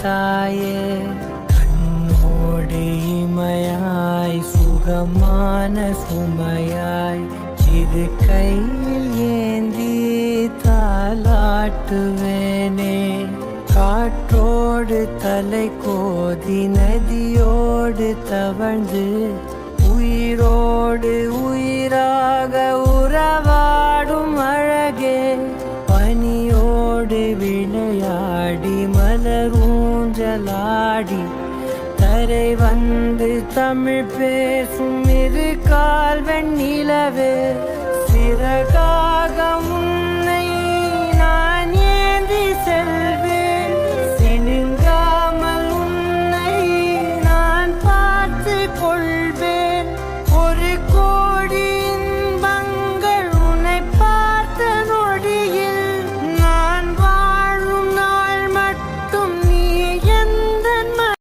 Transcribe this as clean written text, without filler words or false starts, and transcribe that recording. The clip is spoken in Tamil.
தாயே. கண்ணோடு இமையாய் சுகமான சுமையாய் சிறு கையில் ஏந்தி தாலாட்டுவேனே. காற்றோடு தலை கோதி நதியோடு தவழ்ந்து உயிரோடு உயிராக உறவாடும் அழகே. பனியோடு விளையாடி மலர் ஊஞ்சலாடி தரை வந்து தமிழ் பேசும் இரு கால் வெண்ணிலவே. சிறகாக